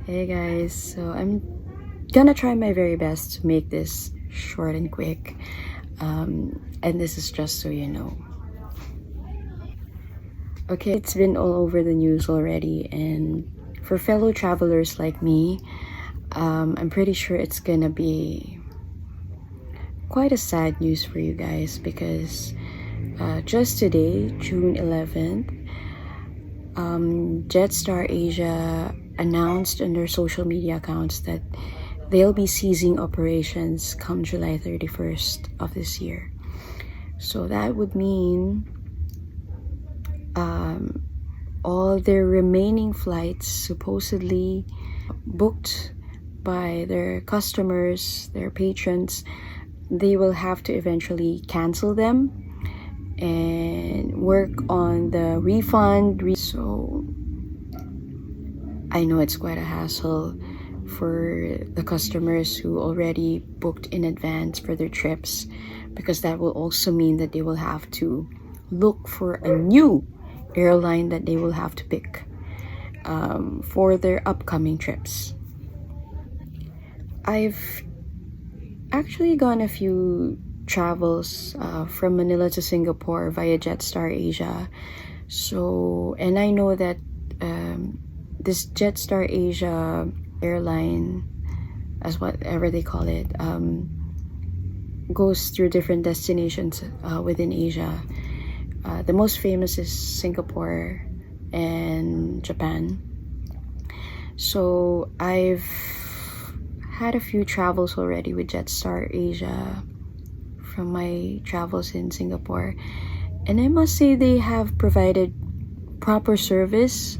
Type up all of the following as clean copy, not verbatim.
Hey guys, so I'm gonna try my very best to make this short and quick. And this is just so you know. Okay, it's been all over the news already, and for fellow travelers like me, I'm pretty sure it's gonna be quite a sad news for you guys because just today, June 11th, Jetstar Asia announced on their social media accounts that they'll be ceasing operations come July 31st of this year. So that would mean all their remaining flights supposedly booked by their customers, their patrons, they will have to eventually cancel them and work on the refund. So I know it's quite a hassle for the customers who already booked in advance for their trips, because that will also mean that they will have to look for a new airline that they will have to pick for their upcoming trips. I've actually gone a few travels from Manila to Singapore via Jetstar Asia. So, and I know that this Jetstar Asia airline, as whatever they call it, goes through different destinations within Asia. The most famous is Singapore and Japan. So I've had a few travels already with Jetstar Asia from my travels in Singapore, and I must say they have provided proper service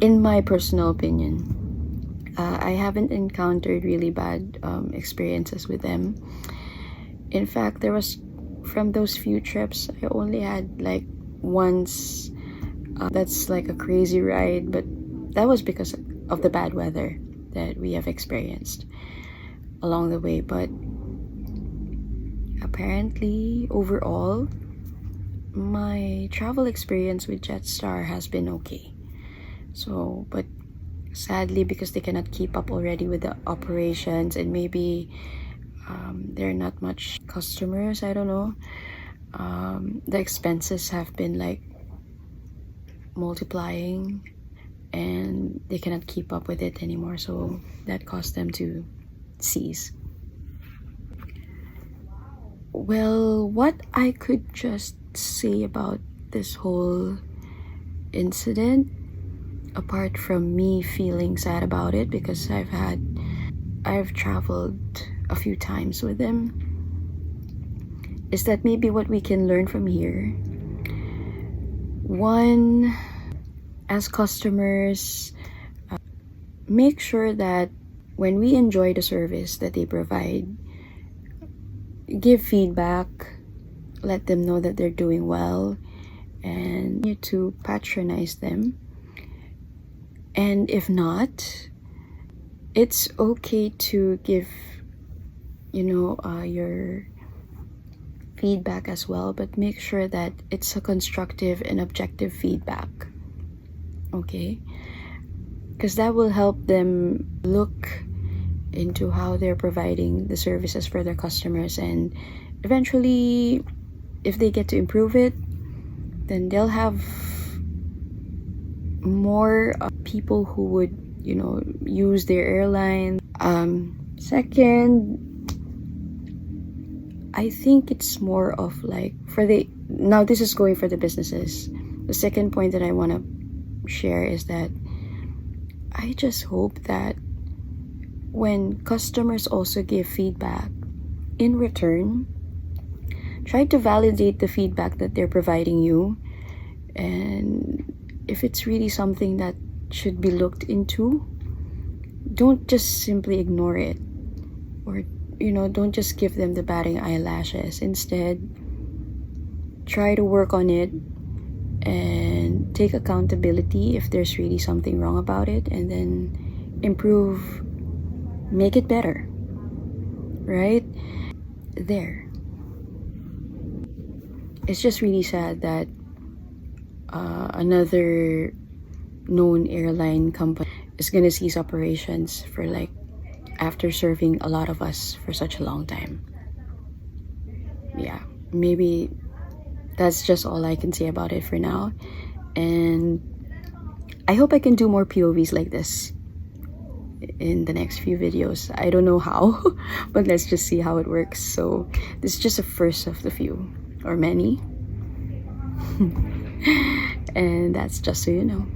in my personal opinion. I haven't encountered really bad experiences with them. In fact, there was, from those few trips, I only had like once that's like a crazy ride, but that was because of the bad weather that we have experienced along the way. But apparently, overall, my travel experience with Jetstar has been okay. So, but sadly, because they cannot keep up already with the operations, and maybe there are not much customers, I don't know, the expenses have been like multiplying and they cannot keep up with it anymore, so that caused them to cease. Well, what I could just say about this whole incident, apart from me feeling sad about it, because I've traveled a few times with them, is that maybe what we can learn from here, one, as customers, make sure that when we enjoy the service that they provide, give feedback, let them know that they're doing well, and you to patronize them. And if not, it's okay to give your feedback as well, but make sure that it's a constructive and objective feedback, okay? Because that will help them look into how they're providing the services for their customers, and eventually, if they get to improve it, then they'll have more people who would use their airline. Second, I think it's more of like now this is going for the businesses. The second point that I want to share is that I just hope that when customers also give feedback, in return, try to validate the feedback that they're providing you, and if it's really something that should be looked into, don't just simply ignore it, or don't just give them the batting eyelashes. Instead, try to work on it and take accountability if there's really something wrong about it, and then improve, make it better, right? There. It's just really sad that another known airline company is gonna cease operations for like after serving a lot of us for such a long time. Yeah, maybe that's just all I can say about it for now. And I hope I can do more POVs like this in the next few videos. I don't know how, but let's just see how it works. So this is just a first of the few, or many. And that's just so you know.